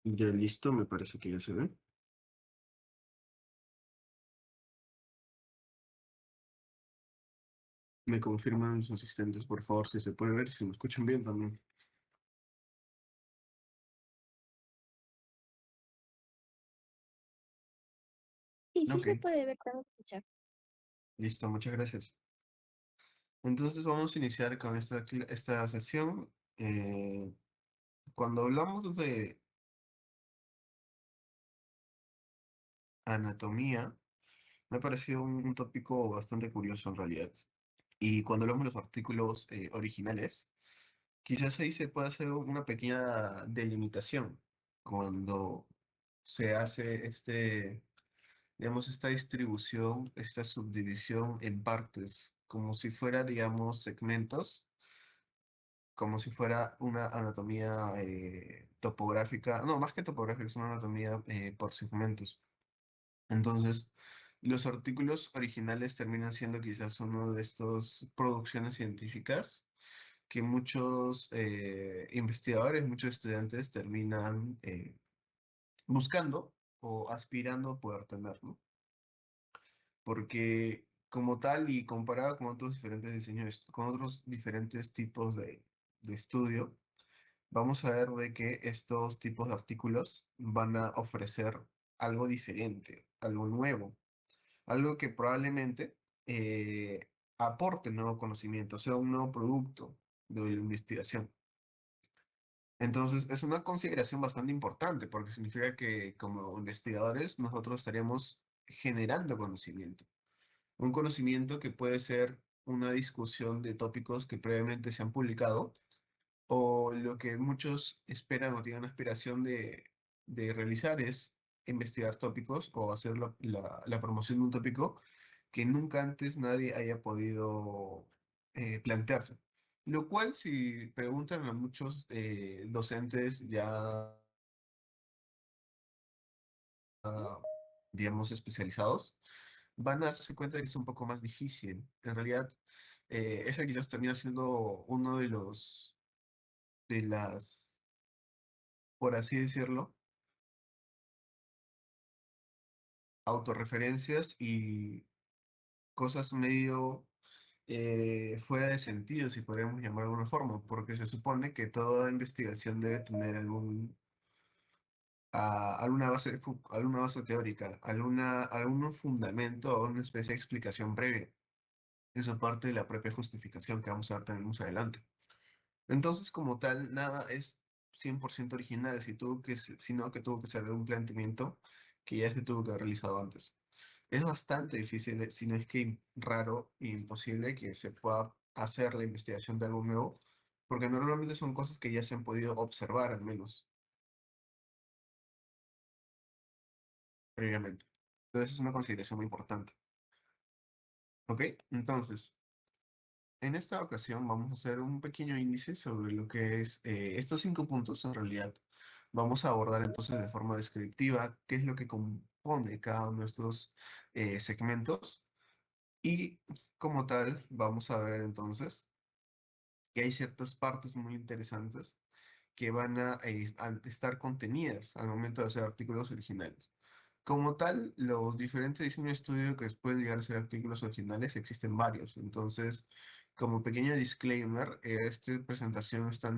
Ya listo, me parece que ya se ve. Me confirman los asistentes, por favor, si se puede ver, si me escuchan bien también. Sí, sí Ok, se puede ver, claro, escuchar. listo, muchas gracias. Entonces vamos a iniciar con esta sesión. Cuando hablamos de anatomía, me ha parecido un tópico bastante curioso en realidad. Y cuando hablamos de los artículos originales, quizás ahí se puede hacer una pequeña delimitación cuando se hace digamos, esta distribución, esta subdivisión en partes, como si fuera, digamos, segmentos, como si fuera una anatomía topográfica, no, más que topográfica, es una anatomía por segmentos. Entonces, los artículos originales terminan siendo quizás uno de estas producciones científicas que muchos investigadores, muchos estudiantes terminan buscando o aspirando a poder tener, ¿no? Porque como tal y comparado con otros diferentes diseños, con otros diferentes tipos de estudio, vamos a ver de que estos tipos de artículos van a ofrecer algo diferente, algo nuevo, algo que probablemente aporte nuevo conocimiento, sea un nuevo producto de la investigación. Entonces, es una consideración bastante importante porque significa que como investigadores nosotros estaríamos generando conocimiento. Un conocimiento que puede ser una discusión de tópicos que previamente se han publicado o lo que muchos esperan o tienen aspiración de realizar es investigar tópicos o hacer la promoción de un tópico que nunca antes nadie haya podido plantearse. Lo cual, si preguntan a muchos docentes ya, digamos, especializados, van a darse cuenta de que es un poco más difícil. En realidad, ese quizás termina siendo uno de las, por así decirlo, autorreferencias y cosas medio fuera de sentido, si podríamos llamar de alguna forma, porque se supone que toda investigación debe tener alguna base teórica, algún fundamento o una especie de explicación previa. Eso parte de la propia justificación que vamos a ver también más adelante. Entonces, como tal, nada es 100% original, sino que tuvo que ser un planteamiento que ya se tuvo que haber realizado antes. Es bastante difícil, si no es que raro e imposible que se pueda hacer la investigación de algo nuevo, porque normalmente son cosas que ya se han podido observar al menos previamente. Entonces es una consideración muy importante. ¿Ok? Entonces, en esta ocasión vamos a hacer un pequeño índice sobre lo que es estos 5 puntos. En realidad, vamos a abordar entonces de forma descriptiva qué es lo que compone cada uno de estos segmentos y como tal vamos a ver entonces que hay ciertas partes muy interesantes que van a estar contenidas al momento de hacer artículos originales. Como tal, los diferentes diseños de estudio que pueden llegar a ser artículos originales existen varios. Entonces, como pequeño disclaimer, esta presentación está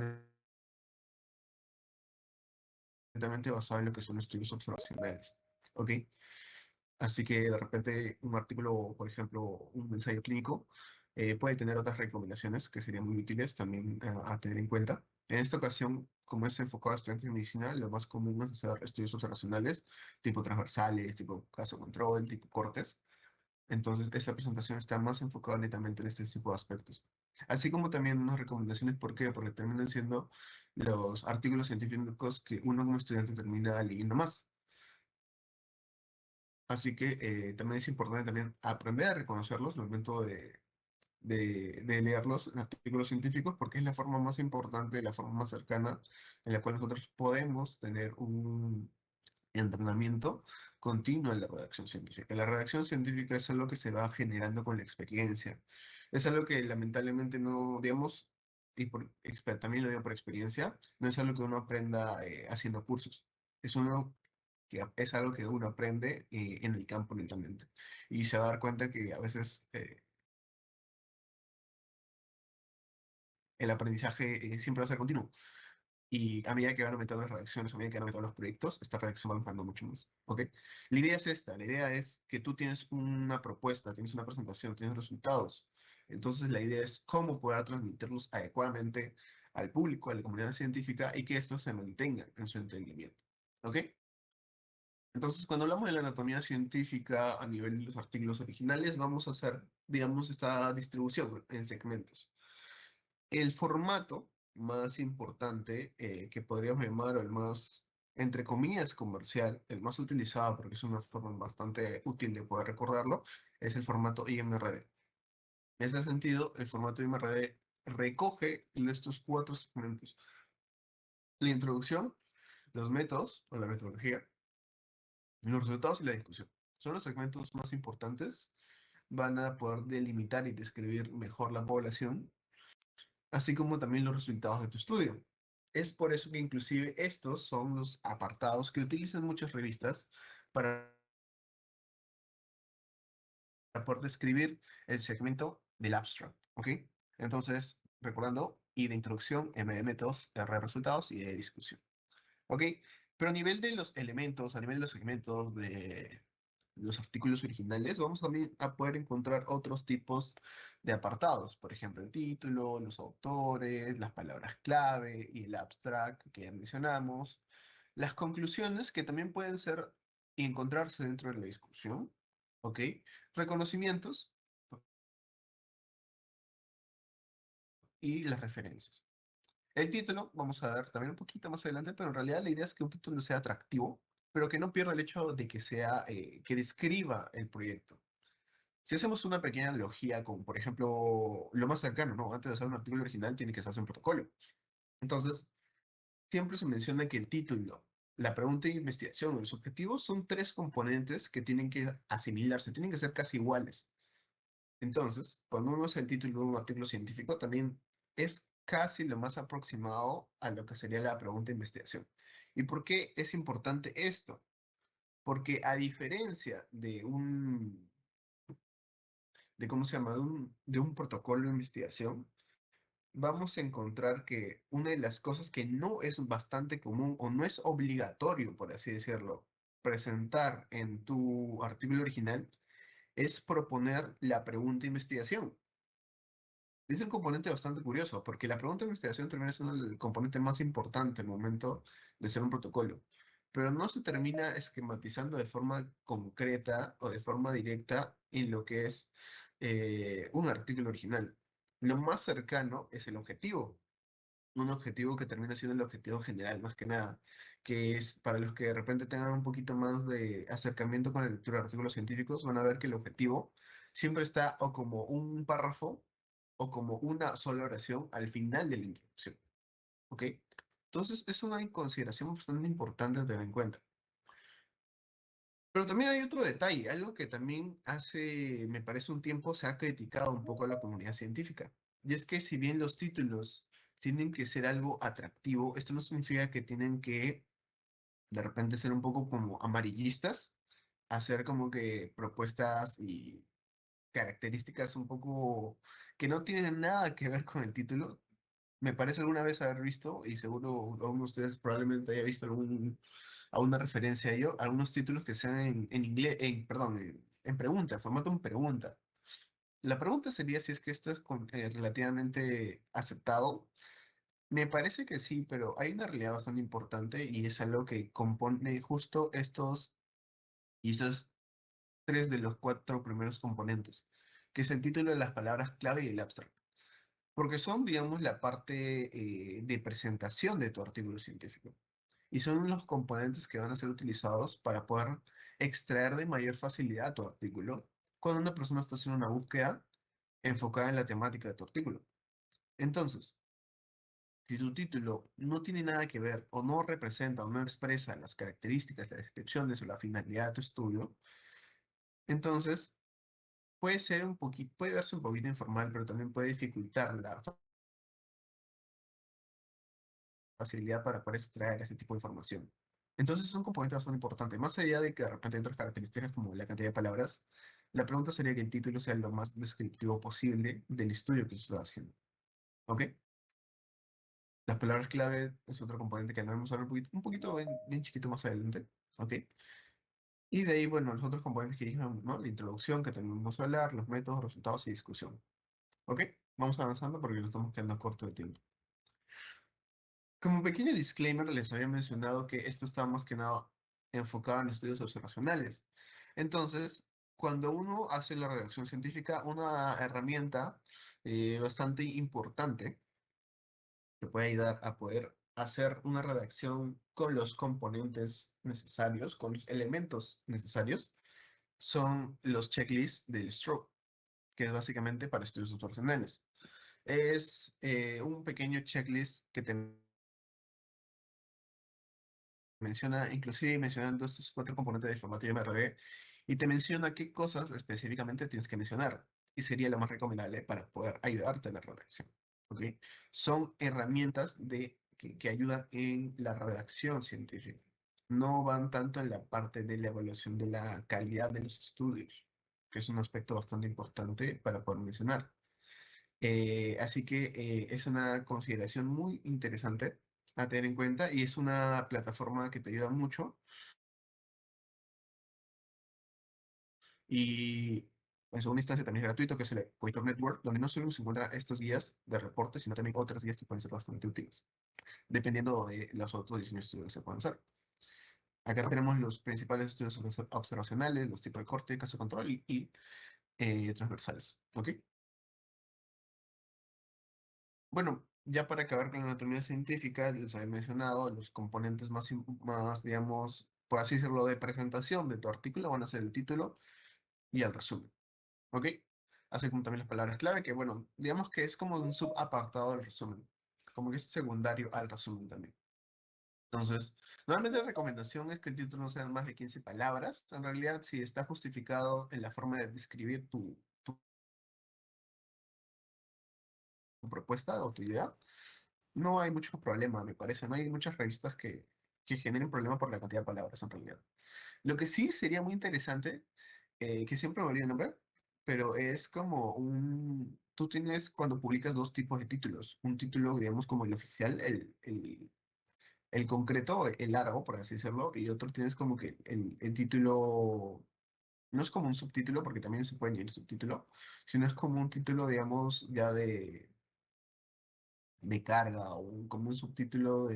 netamente basada en lo que son estudios observacionales. ¿Ok? Así que de repente un artículo, por ejemplo, un ensayo clínico, puede tener otras recomendaciones que serían muy útiles también a tener en cuenta. En esta ocasión, como es enfocado a estudiantes de medicina, lo más común es hacer estudios observacionales, tipo transversales, tipo caso control, tipo cortes. Entonces, esta presentación está más enfocada netamente en este tipo de aspectos. Así como también unas recomendaciones, ¿por qué? Porque terminan siendo los artículos científicos que uno como estudiante termina leyendo más. Así que también es importante también aprender a reconocerlos al momento de leer los artículos científicos, porque es la forma más importante, la forma más cercana en la cual nosotros podemos tener un entrenamiento continuo en la redacción científica. La redacción científica es algo que se va generando con la experiencia. Es algo que lamentablemente no, digamos, y también lo digo por experiencia, no es algo que uno aprenda haciendo cursos. Es uno que es algo que uno aprende en el campo netamente. Y se va a dar cuenta que a veces el aprendizaje siempre va a ser continuo. Y a medida que van aumentando las redacciones, a medida que van aumentando los proyectos, esta redacción va mejorando mucho más. ¿Ok? La idea es esta, la idea es que tú tienes una propuesta, tienes una presentación, tienes resultados. Entonces la idea es cómo poder transmitirlos adecuadamente al público, a la comunidad científica y que estos se mantengan en su entendimiento. ¿Ok? Entonces, cuando hablamos de la anatomía científica a nivel de los artículos originales, vamos a hacer, digamos, esta distribución en segmentos. El formato más importante que podríamos llamar o el más, entre comillas, comercial, el más utilizado porque es una forma bastante útil de poder recordarlo, es el formato IMRD. En ese sentido, el formato IMRD recoge estos cuatro segmentos. La introducción, los métodos o la metodología, los resultados y la discusión. Son los segmentos más importantes. Van a poder delimitar y describir mejor la población, así como también los resultados de tu estudio. Es por eso que inclusive estos son los apartados que utilizan muchas revistas para poder describir el segmento del abstract, ¿ok? Entonces, recordando, I de introducción, M de métodos, R de resultados y de discusión, ¿ok? Pero a nivel de los elementos, a nivel de los segmentos de los artículos originales, vamos también a poder encontrar otros tipos de apartados. Por ejemplo, el título, los autores, las palabras clave y el abstract que ya mencionamos. Las conclusiones que también pueden ser y encontrarse dentro de la discusión. ¿Ok? Reconocimientos y las referencias. El título, vamos a ver también un poquito más adelante, pero en realidad la idea es que un título sea atractivo, pero que no pierda el hecho de que sea, que describa el proyecto. Si hacemos una pequeña analogía con, por ejemplo, lo más cercano, ¿no? Antes de hacer un artículo original tiene que hacerse un protocolo. Entonces, siempre se menciona que el título, la pregunta de investigación y los objetivos son tres componentes que tienen que asimilarse, tienen que ser casi iguales. Entonces, cuando uno hace el título de un artículo científico, también es casi lo más aproximado a lo que sería la pregunta de investigación. ¿Y por qué es importante esto? Porque a diferencia de ¿cómo se llama? De un protocolo de investigación, vamos a encontrar que una de las cosas que no es bastante común o no es obligatorio, por así decirlo, presentar en tu artículo original es proponer la pregunta de investigación. Es un componente bastante curioso, porque la pregunta de investigación termina siendo el componente más importante al momento de ser un protocolo, pero no se termina esquematizando de forma concreta o de forma directa en lo que es un artículo original. Lo más cercano es el objetivo, un objetivo que termina siendo el objetivo general, más que nada, que es para los que de repente tengan un poquito más de acercamiento con la lectura de artículos científicos, van a ver que el objetivo siempre está o como un párrafo o como una sola oración al final de la introducción, ¿ok? Entonces es una consideración bastante importante a tener en cuenta. Pero también hay otro detalle, algo que también hace, me parece un tiempo, se ha criticado un poco a la comunidad científica. Y es que si bien los títulos tienen que ser algo atractivo, esto no significa que tienen que de repente ser un poco como amarillistas, hacer como que propuestas y características un poco que no tienen nada que ver con el título. Me parece alguna vez haber visto, y seguro alguno de ustedes probablemente haya visto alguna referencia a ello, algunos títulos que sean en inglés, perdón, en pregunta, en formato en pregunta. La pregunta sería si es que esto es relativamente aceptado. Me parece que sí, pero hay una realidad bastante importante y es algo que compone justo estos, quizás tres de los cuatro primeros componentes, que es el título de las palabras clave y el abstract. Porque son, digamos, la parte de presentación de tu artículo científico. Y son los componentes que van a ser utilizados para poder extraer de mayor facilidad tu artículo cuando una persona está haciendo una búsqueda enfocada en la temática de tu artículo. Entonces, si tu título no tiene nada que ver o no representa o no expresa las características, las descripciones o la finalidad de tu estudio, entonces puede ser un poquito, puede verse un poquito informal, pero también puede dificultar la facilidad para poder extraer ese tipo de información. Entonces es un componente bastante importante. Más allá de que de repente hay otras características como la cantidad de palabras, la pregunta sería que el título sea lo más descriptivo posible del estudio que se está haciendo. ¿Ok? Las palabras clave es otro componente que vamos a ver un poquito bien chiquito más adelante. ¿Ok? Y de ahí, bueno, los otros componentes que dijimos, ¿no? La introducción que tenemos a hablar, los métodos, resultados y discusión. ¿Ok? Vamos avanzando porque nos estamos quedando corto de tiempo. Como pequeño disclaimer, les había mencionado que esto está más que nada enfocado en estudios observacionales. Entonces, cuando uno hace la redacción científica, una herramienta bastante importante que puede ayudar a poder hacer una redacción con los componentes necesarios, con los elementos necesarios, son los checklists del Stroke, que es básicamente para estudios observacionales. Es un pequeño checklist que te menciona, inclusive mencionando estos cuatro componentes de formato MRD, y te menciona qué cosas específicamente tienes que mencionar, y sería lo más recomendable para poder ayudarte en la redacción. ¿Ok? Son herramientas que ayudan en la redacción científica. No van tanto en la parte de la evaluación de la calidad de los estudios, que es un aspecto bastante importante para poder mencionar. Así que es una consideración muy interesante a tener en cuenta y es una plataforma que te ayuda mucho. Y en segunda instancia también es gratuito, que es el Equator Network, donde no solo se encuentran estos guías de reportes, sino también otras guías que pueden ser bastante útiles, dependiendo de los otros diseños de estudios que se puedan hacer. Acá tenemos los principales estudios observacionales, los tipos de corte, caso control y transversales. ¿Ok? Bueno, ya para acabar con la anatomía científica, les había mencionado los componentes más, digamos, por así decirlo, de presentación de tu artículo van a ser el título y el resumen. ¿Ok? Así como también las palabras clave, que bueno, digamos que es como un subapartado del resumen, como que es secundario al resumen también. Entonces, normalmente la recomendación es que el título no sea más de 15 palabras. En realidad, si está justificado en la forma de describir tu propuesta o tu idea, no hay mucho problema, me parece. No hay muchas revistas que generen problema por la cantidad de palabras, en realidad. Lo que sí sería muy interesante, que siempre me olvido el nombre, pero es como tú tienes cuando publicas dos tipos de títulos. Un título, digamos, como el oficial, el concreto, el largo, por así decirlo, y otro tienes como que el título, no es como un subtítulo, porque también se puede añadir subtítulo, sino es como un título, digamos, ya de carga, o como un subtítulo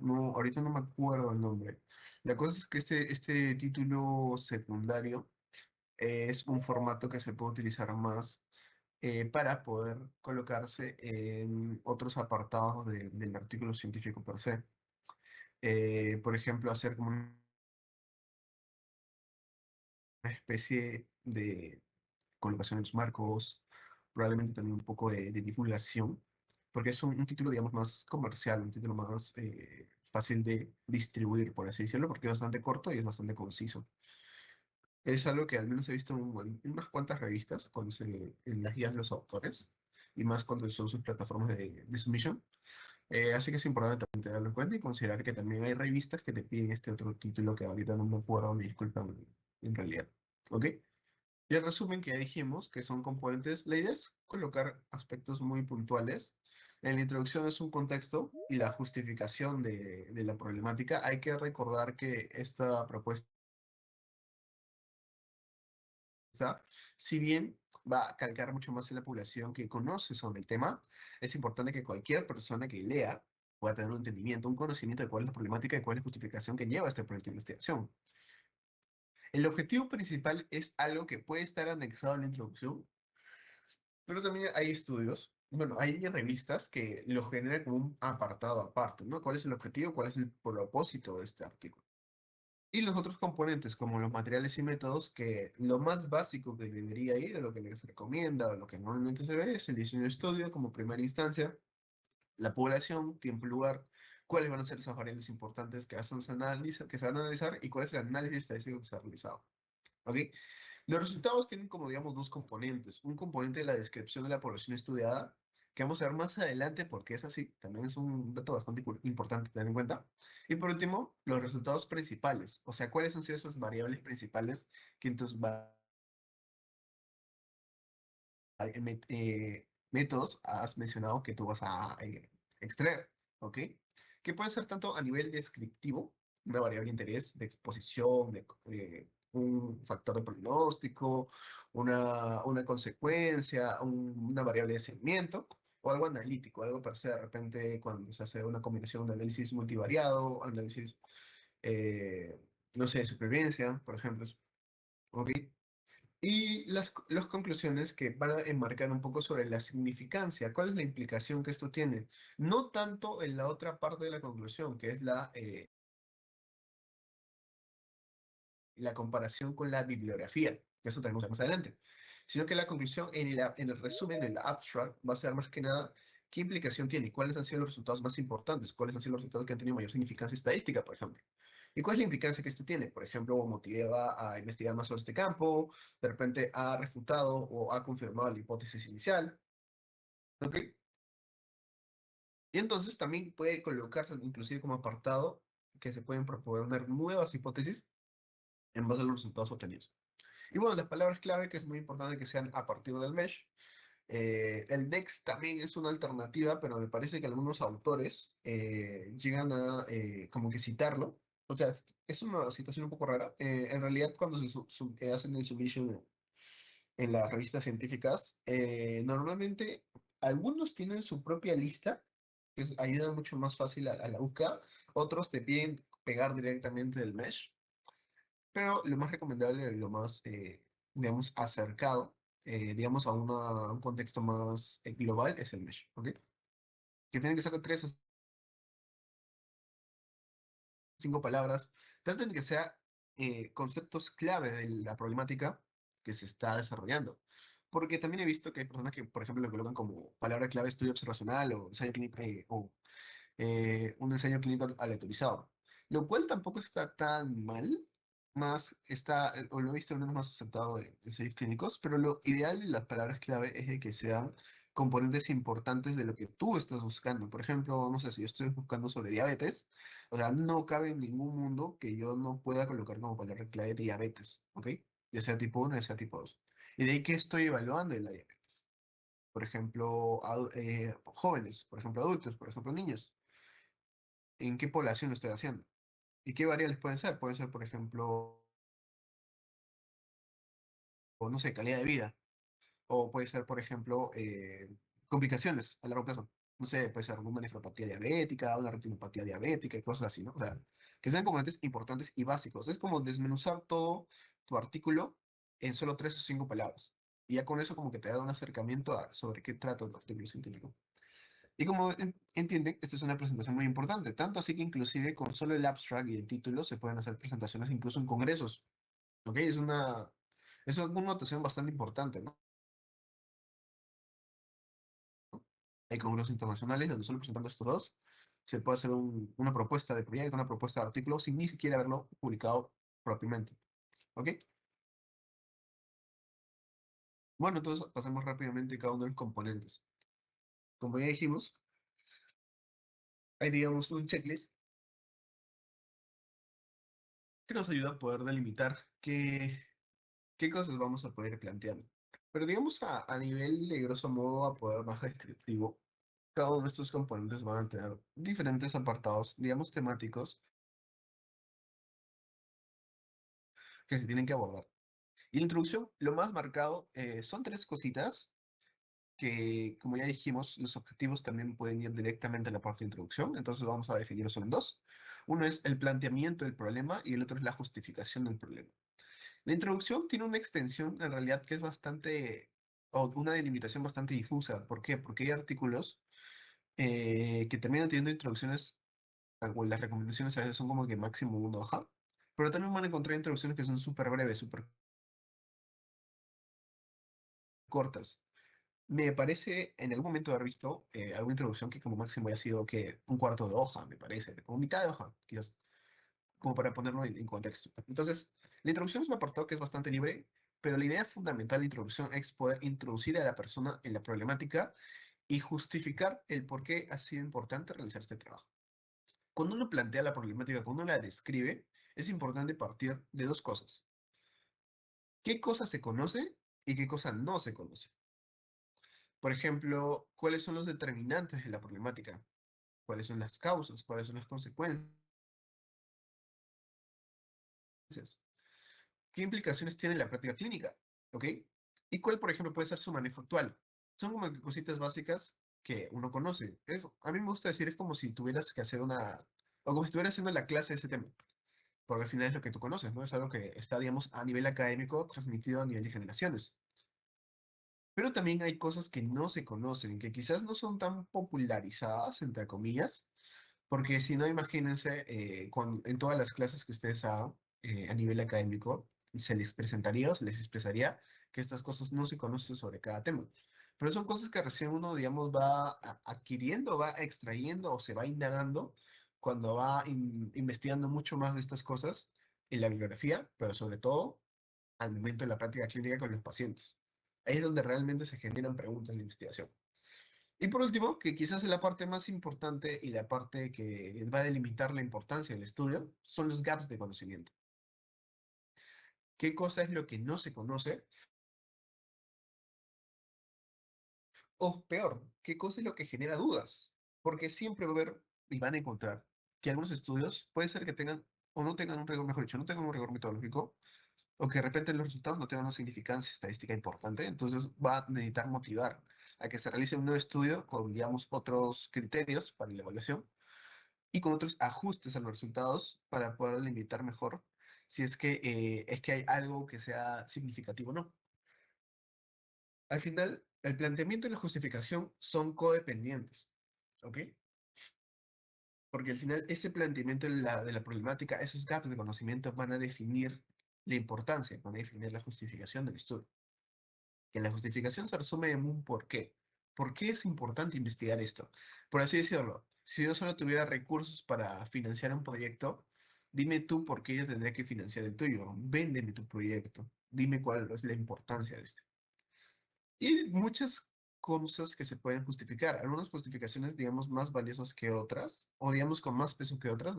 no, ahorita no me acuerdo el nombre. La cosa es que este título secundario es un formato que se puede utilizar más para poder colocarse en otros apartados del artículo científico per se. Por ejemplo, hacer como una especie de colocación en los marcos, probablemente también un poco de divulgación, porque es un título, digamos, más comercial, un título más fácil de distribuir, por así decirlo, porque es bastante corto y es bastante conciso. Es algo que al menos he visto en unas cuantas revistas, en las guías de los autores, y más cuando son sus plataformas de submission. Así que es importante también tenerlo en cuenta y considerar que también hay revistas que te piden este otro título que ahorita no me acuerdo, me disculpan en realidad. ¿Ok? Y el resumen que ya dijimos, que son componentes, la idea es colocar aspectos muy puntuales. En la introducción es un contexto y la justificación de la problemática. Hay que recordar que esta propuesta, si bien va a calcar mucho más en la población que conoce sobre el tema, es importante que cualquier persona que lea pueda tener un entendimiento, un conocimiento de cuál es la problemática y cuál es la justificación que lleva este proyecto de investigación. El objetivo principal es algo que puede estar anexado en la introducción, pero también hay estudios, bueno, hay revistas que lo generan como un apartado aparte, ¿no? ¿Cuál es el objetivo? ¿Cuál es el propósito de este artículo? Y los otros componentes, como los materiales y métodos, que lo más básico que debería ir, o lo que les recomienda, o lo que normalmente se ve, es el diseño de estudio como primera instancia, la población, tiempo y lugar, cuáles van a ser esas variables importantes que se van a analizar y cuál es el análisis estadístico que se ha realizado. ¿Ok? Los resultados tienen como, digamos, dos componentes. Un componente de la descripción de la población estudiada, que vamos a ver más adelante porque es así, también es un dato bastante importante tener en cuenta. Y por último, los resultados principales, o sea, cuáles han sido esas variables principales que en tus métodos has mencionado que tú vas a extraer, ¿ok? Que puede ser tanto a nivel descriptivo, una variable de interés, de exposición, de un factor de pronóstico, una consecuencia, una variable de seguimiento, o algo analítico, algo per se, de repente cuando se hace una combinación de análisis multivariado, análisis, eh, no sé, de supervivencia, por ejemplo, ¿ok? Y las conclusiones que van a enmarcar un poco sobre la significancia, cuál es la implicación que esto tiene. No tanto en la otra parte de la conclusión, que es la comparación con la bibliografía, que eso tenemos más adelante, sino que la conclusión en el resumen, en el abstract, va a ser más que nada qué implicación tiene, cuáles han sido los resultados más importantes, cuáles han sido los resultados que han tenido mayor significancia estadística, por ejemplo. ¿Y cuál es la implicancia que este tiene? Por ejemplo, motiva a investigar más sobre este campo, de repente ha refutado o ha confirmado la hipótesis inicial, ¿ok? Y entonces también puede colocarse inclusive como apartado que se pueden proponer nuevas hipótesis en base a los resultados obtenidos. Y bueno, las palabras clave, que es muy importante que sean a partir del mesh. El DEX también es una alternativa, pero me parece que algunos autores llegan a como que citarlo. O sea, es una citación un poco rara. En realidad, cuando hacen el submission en las revistas científicas, normalmente algunos tienen su propia lista, que ayuda mucho más fácil a la búsqueda. Otros te piden pegar directamente del mesh. Pero lo más recomendable, lo más, digamos, acercado, digamos, a un contexto más global es el mesh, ¿ok? Que tienen que ser de 3 a 5 palabras. Traten de que sea conceptos clave de la problemática que se está desarrollando. Porque también he visto que hay personas que, por ejemplo, lo colocan como palabra clave estudio observacional o ensayo clínico, o un ensayo clínico aleatorizado, lo cual tampoco está tan mal, más está, o lo he visto en unos más aceptado de ensayos clínicos, pero lo ideal y las palabras clave es de que sean componentes importantes de lo que tú estás buscando. Por ejemplo, no sé, si yo estoy buscando sobre diabetes, o sea, no cabe en ningún mundo que yo no pueda colocar como palabra clave diabetes, ¿ok? Ya sea tipo 1, ya sea tipo 2. Y de ahí que estoy evaluando en la diabetes. Por ejemplo, jóvenes, por ejemplo, adultos, por ejemplo, niños. ¿En qué población lo estoy haciendo? ¿Y qué variables pueden ser? Pueden ser, por ejemplo, o no sé, calidad de vida. O puede ser, por ejemplo, complicaciones a largo plazo. No sé, puede ser una nefropatía diabética, una retinopatía diabética y cosas así, ¿no? O sea, que sean componentes importantes y básicos. Es como desmenuzar todo tu artículo en solo 3 o 5 palabras. Y ya con eso como que te da un acercamiento sobre qué trata tu artículo científico. Y como entienden, esta es una presentación muy importante, tanto así que inclusive con solo el abstract y el título se pueden hacer presentaciones incluso en congresos, ¿ok? Es una notación bastante importante, ¿no? Hay congresos internacionales donde solo presentando estos dos se puede hacer una propuesta de proyecto, una propuesta de artículo sin ni siquiera haberlo publicado propiamente, ¿ok? Bueno, entonces pasemos rápidamente cada uno de los componentes. Como ya dijimos, hay, digamos, un checklist que nos ayuda a poder delimitar qué cosas vamos a poder plantear. Pero digamos a nivel de grosso modo, a poder más descriptivo, cada uno de estos componentes van a tener diferentes apartados, digamos temáticos, que se tienen que abordar. Y la introducción, lo más marcado, son 3 cositas que, como ya dijimos, los objetivos también pueden ir directamente a la parte de introducción, entonces vamos a definirlos solo en dos. Uno es el planteamiento del problema y el otro es la justificación del problema. La introducción tiene una extensión en realidad que es bastante, o una delimitación bastante difusa. ¿Por qué? Porque hay artículos que terminan teniendo introducciones, o las recomendaciones a veces son como que máximo 1 hoja, pero también van a encontrar introducciones que son súper breves, súper cortas. Me parece en algún momento haber visto alguna introducción que como máximo haya sido que 1/4 de hoja, me parece, o mitad de hoja, quizás, como para ponerlo en contexto. Entonces, la introducción es un apartado que es bastante libre, pero la idea fundamental de la introducción es poder introducir a la persona en la problemática y justificar el por qué ha sido importante realizar este trabajo. Cuando uno plantea la problemática, cuando uno la describe, es importante partir de dos cosas. ¿Qué cosa se conoce y qué cosa no se conoce? Por ejemplo, ¿cuáles son los determinantes de la problemática? ¿Cuáles son las causas? ¿Cuáles son las consecuencias? ¿Qué implicaciones tiene la práctica clínica? ¿Ok? ¿Y cuál, por ejemplo, puede ser su manejo actual? Son como que cositas básicas que uno conoce. A mí me gusta decir, es como si tuvieras que hacer o como si estuvieras haciendo la clase de ese tema, porque al final es lo que tú conoces, ¿no? Es algo que está, digamos, a nivel académico transmitido a nivel de generaciones. Pero también hay cosas que no se conocen, que quizás no son tan popularizadas, entre comillas, porque si no, imagínense, en todas las clases que ustedes hagan a nivel académico, se les presentaría o se les expresaría que estas cosas no se conocen sobre cada tema. Pero son cosas que recién uno, digamos, va adquiriendo, va extrayendo o se va indagando cuando va investigando mucho más de estas cosas en la bibliografía, pero sobre todo al momento de la práctica clínica con los pacientes. Ahí es donde realmente se generan preguntas de investigación. Y por último, que quizás es la parte más importante y la parte que va a delimitar la importancia del estudio, son los gaps de conocimiento. ¿Qué cosa es lo que no se conoce? O peor, ¿qué cosa es lo que genera dudas? Porque siempre va a haber y van a encontrar que algunos estudios puede ser que tengan o no tengan un rigor, mejor dicho, no tengan un rigor metodológico, o que de repente los resultados no tengan una significancia estadística importante, entonces va a necesitar motivar a que se realice un nuevo estudio con, digamos, otros criterios para la evaluación y con otros ajustes a los resultados para poder limitar mejor si es que hay algo que sea significativo o no. Al final, el planteamiento y la justificación son codependientes, ¿ok? Porque al final ese planteamiento de la problemática, esos gaps de conocimiento van a definir la importancia, van a definir la justificación del estudio. Que la justificación se resume en un por qué. ¿Por qué es importante investigar esto? Por así decirlo, si yo solo tuviera recursos para financiar un proyecto, dime tú por qué yo tendría que financiar el tuyo. Véndeme tu proyecto. Dime cuál es la importancia de este. Y muchas cosas que se pueden justificar. Algunas justificaciones, digamos, más valiosas que otras, o digamos con más peso que otras,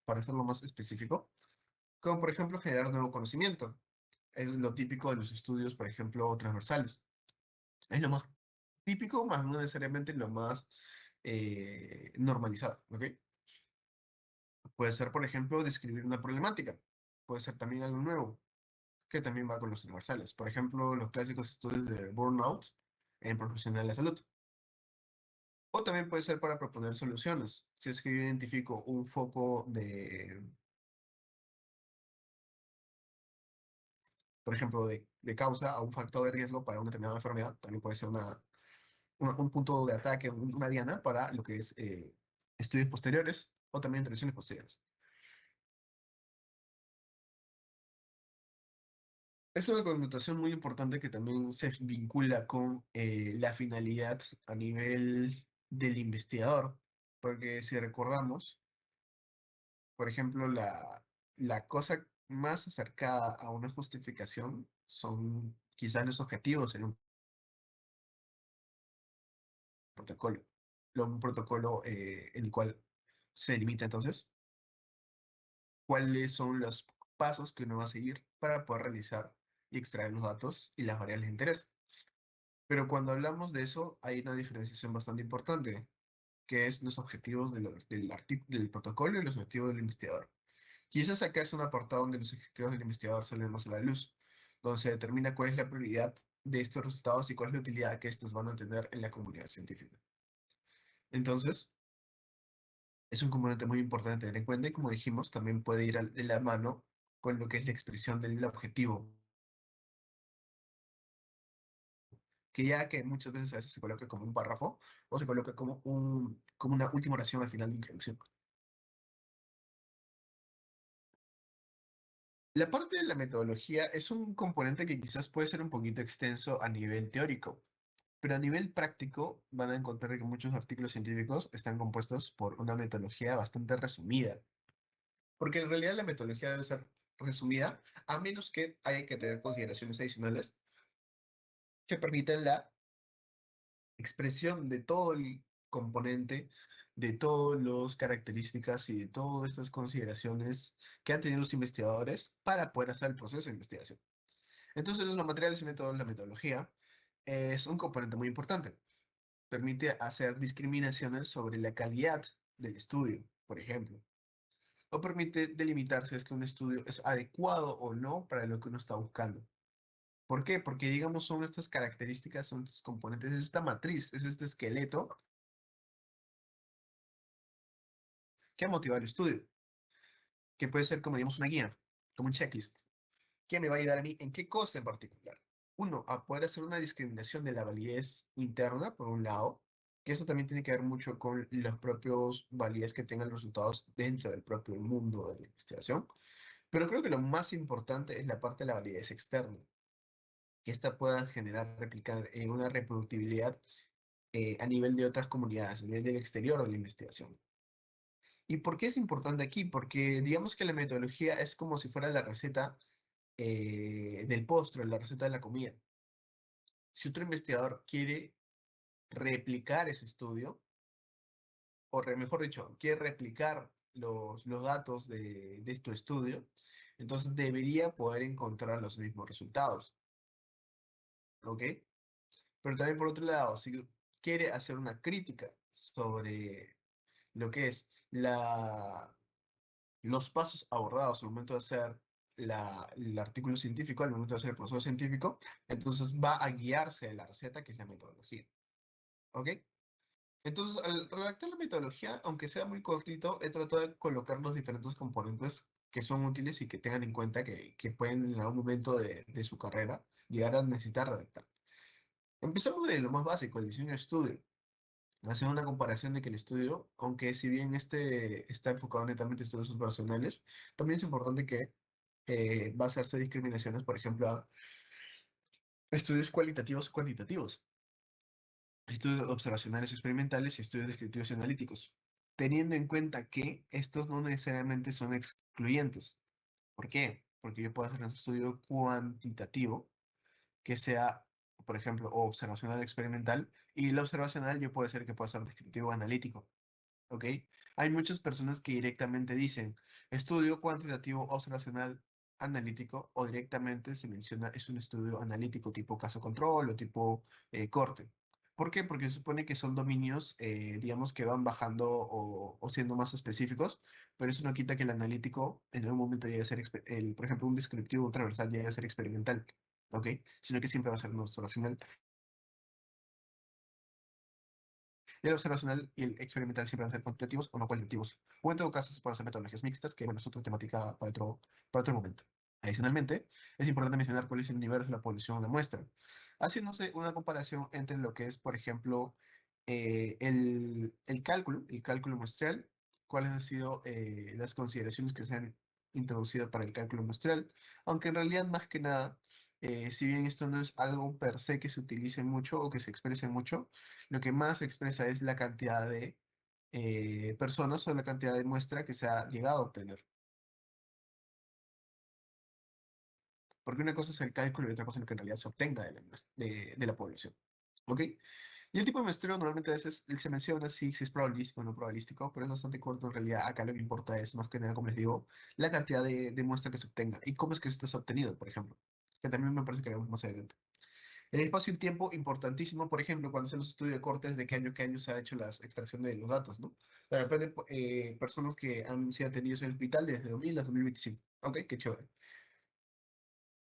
para hacerlo más específico, como por ejemplo generar nuevo conocimiento. Es lo típico de los estudios, por ejemplo, transversales. Es lo más típico, más no necesariamente lo más normalizado, ¿ok? Puede ser, por ejemplo, describir una problemática. Puede ser también algo nuevo, que también va con los universales. Por ejemplo, los clásicos estudios de burnout en profesional de la salud. O también puede ser para proponer soluciones. Si es que yo identifico un foco por ejemplo, de causa a un factor de riesgo para una determinada enfermedad, también puede ser un punto de ataque, una diana para lo que es estudios posteriores o también intervenciones posteriores. Es una connotación muy importante que también se vincula con la finalidad a nivel del investigador, porque si recordamos, por ejemplo, la cosa más acercada a una justificación son quizás los objetivos en un protocolo. Un protocolo en el cual se limita entonces cuáles son los pasos que uno va a seguir para poder realizar y extraer los datos y las variables de interés. Pero cuando hablamos de eso, hay una diferenciación bastante importante, que es los objetivos del protocolo y los objetivos del investigador. Quizás acá es un apartado donde los objetivos del investigador salen más a la luz, donde se determina cuál es la prioridad de estos resultados y cuál es la utilidad que estos van a tener en la comunidad científica. Entonces, es un componente muy importante tener en cuenta y como dijimos, también puede ir de la mano con lo que es la expresión del objetivo, que ya que muchas veces a veces se coloca como un párrafo o se coloca como una última oración al final de introducción. La parte de la metodología es un componente que quizás puede ser un poquito extenso a nivel teórico, pero a nivel práctico van a encontrar que muchos artículos científicos están compuestos por una metodología bastante resumida, porque en realidad la metodología debe ser resumida, a menos que haya que tener consideraciones adicionales que permitan la expresión de todo el componente, de todas las características y de todas estas consideraciones que han tenido los investigadores para poder hacer el proceso de investigación. Entonces, los materiales y métodos, la metodología, es un componente muy importante. Permite hacer discriminaciones sobre la calidad del estudio, por ejemplo, o permite delimitar si es que un estudio es adecuado o no para lo que uno está buscando. ¿Por qué? Porque, digamos, son estas características, son estos componentes, es esta matriz, es este esqueleto que ha motivado el estudio, que puede ser como, digamos, una guía, como un checklist, que me va a ayudar a mí en qué cosa en particular. Uno, a poder hacer una discriminación de la validez interna, por un lado, que eso también tiene que ver mucho con los propios validez que tengan los resultados dentro del propio mundo de la investigación. Pero creo que lo más importante es la parte de la validez externa, que ésta pueda generar una reproductibilidad a nivel de otras comunidades, a nivel del exterior de la investigación. ¿Y por qué es importante aquí? Porque digamos que la metodología es como si fuera la receta del postre, la receta de la comida. Si otro investigador quiere replicar ese estudio, mejor dicho, quiere replicar los datos de tu estudio, entonces debería poder encontrar los mismos resultados. ¿Ok? Pero también por otro lado, si quiere hacer una crítica sobre lo que es los pasos abordados al momento de hacer el artículo científico, al momento de hacer el proceso científico, entonces va a guiarse de la receta, que es la metodología. ¿Ok? Entonces, al redactar la metodología, aunque sea muy cortito, he tratado de colocar los diferentes componentes que son útiles y que tengan en cuenta que pueden en algún momento de su carrera llegar a necesitar redactar. Empezamos de lo más básico, el diseño de estudio. Hacer una comparación de que el estudio, aunque si bien este está enfocado netamente en estudios operacionales, también es importante que va a hacerse discriminaciones, por ejemplo, a estudios cualitativos o cuantitativos, estudios observacionales experimentales y estudios descriptivos y analíticos, teniendo en cuenta que estos no necesariamente son excluyentes. ¿Por qué? Porque yo puedo hacer un estudio cuantitativo que sea, por ejemplo, o observacional experimental, y el observacional yo puede ser que pueda ser descriptivo o analítico. ¿Ok? Hay muchas personas que directamente dicen estudio cuantitativo observacional analítico o directamente se menciona es un estudio analítico tipo caso control o tipo corte. ¿Por qué? Porque se supone que son dominios, digamos, que van bajando o siendo más específicos, pero eso no quita que el analítico en algún momento llegue a ser, por ejemplo, un descriptivo transversal llegue a ser experimental, ¿ok? Sino que siempre va a ser un observacional. El observacional y el experimental siempre van a ser cuantitativos o no cualitativos. O en todo caso se pueden hacer metodologías mixtas, que bueno, es otra temática para otro momento. Adicionalmente, es importante mencionar cuál es el universo de la población de la muestra, haciéndose una comparación entre lo que es, por ejemplo, el cálculo muestral, cuáles han sido las consideraciones que se han introducido para el cálculo muestral, aunque en realidad más que nada, si bien esto no es algo per se que se utilice mucho o que se exprese mucho, lo que más expresa es la cantidad de personas o la cantidad de muestra que se ha llegado a obtener. Porque una cosa es el cálculo y otra cosa es lo que en realidad se obtenga de la población. ¿Ok? Y el tipo de muestreo normalmente a veces se menciona si es probabilístico o no probabilístico, pero es bastante corto en realidad. Acá lo que importa es más que nada, como les digo, la cantidad de muestra que se obtenga y cómo es que esto es obtenido, por ejemplo. Que también me parece que lo vemos más adelante. El espacio y el tiempo, importantísimo, por ejemplo, cuando hacemos estudio de cortes, de qué año se ha hecho la extracción de los datos, ¿no? De repente, personas que han sido atendidos en el hospital desde 2000 a 2025. Ok, qué chévere.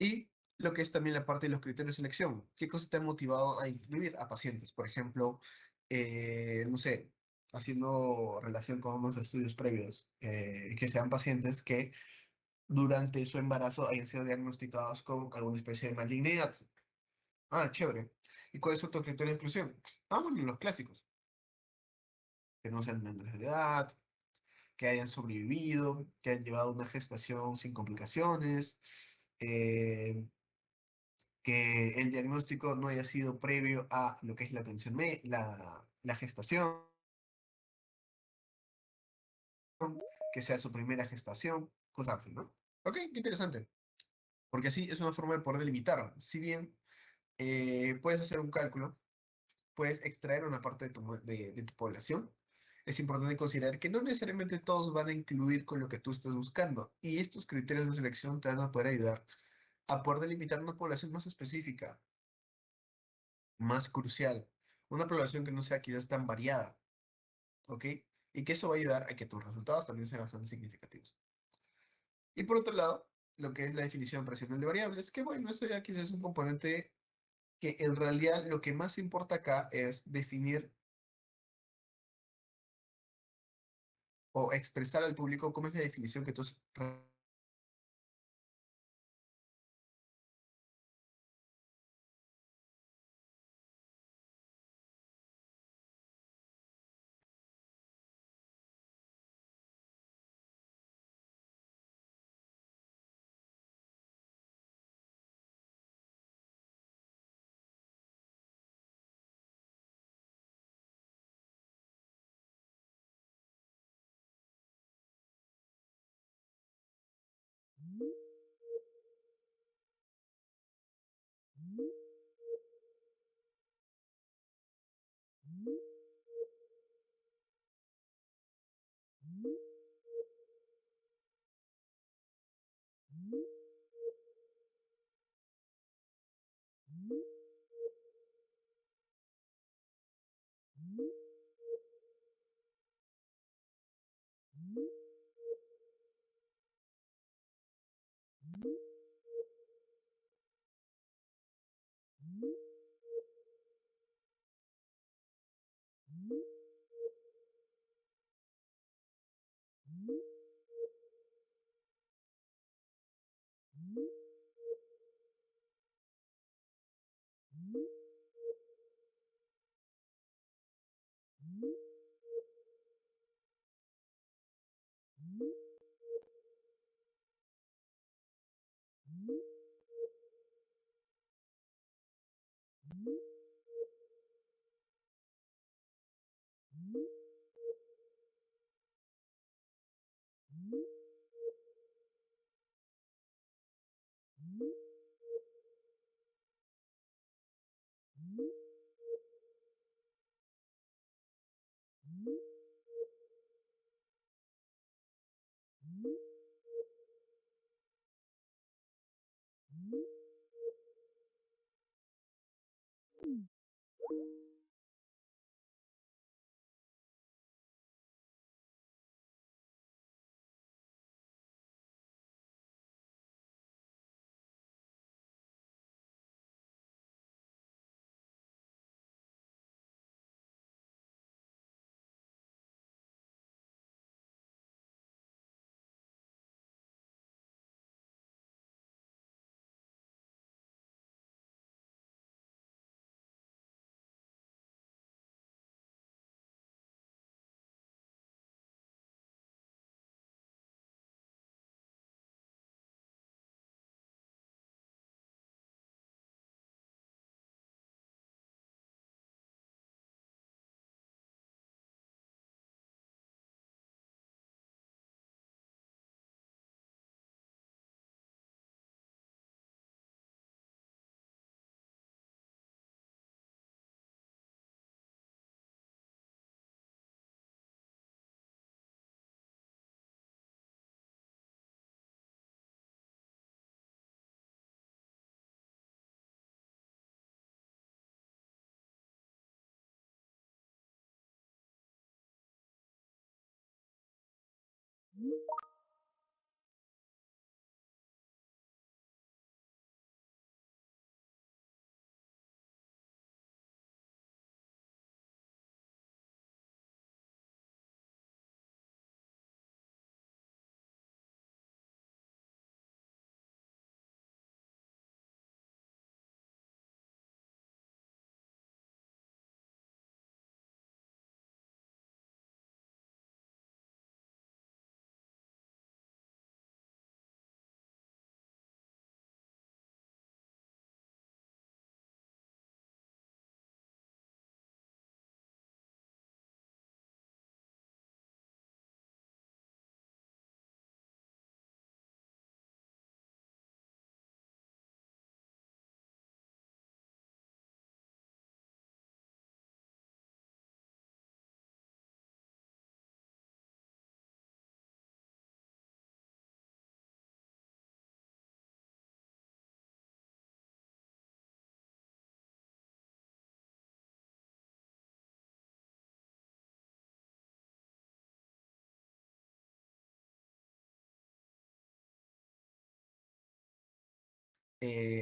Y lo que es también la parte de los criterios de selección. ¿Qué cosas te han motivado a incluir a pacientes? Por ejemplo, no sé, haciendo relación con unos estudios previos, que sean pacientes que durante su embarazo hayan sido diagnosticados con alguna especie de malignidad. Ah, chévere. ¿Y cuál es otro criterio de exclusión? Ah, bueno, los clásicos. Que no sean menores de edad, que hayan sobrevivido, que hayan llevado una gestación sin complicaciones, eh, que el diagnóstico no haya sido previo a lo que es la atención, la gestación, que sea su primera gestación, cosas así, ¿no? Ok, qué interesante. Porque así es una forma de poder delimitar. Si bien puedes hacer un cálculo, puedes extraer una parte de tu población, es importante considerar que no necesariamente todos van a incluir con lo que tú estás buscando. Y estos criterios de selección te van a poder ayudar a poder delimitar una población más específica, más crucial, una población que no sea quizás tan variada, ¿ok? Y que eso va a ayudar a que tus resultados también sean bastante significativos. Y por otro lado, lo que es la definición racional de variables, que bueno, eso ya quizás es un componente que en realidad lo que más importa acá es definir o expresar al público cómo es la definición que tú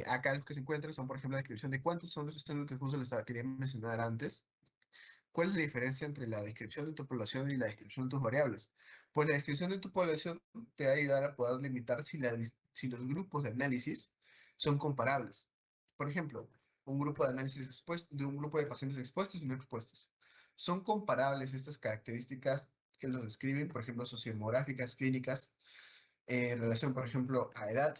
Acá los que se encuentran son, por ejemplo, la descripción de cuántos son los estados que justo les quería mencionar antes. ¿Cuál es la diferencia entre la descripción de tu población y la descripción de tus variables? Pues la descripción de tu población te va a ayudar a poder limitar si los grupos de análisis son comparables. Por ejemplo, un grupo de análisis expuesto, de un grupo de pacientes expuestos y no expuestos. ¿Son comparables estas características que los describen, por ejemplo, sociodemográficas, clínicas, en relación, por ejemplo, a edad,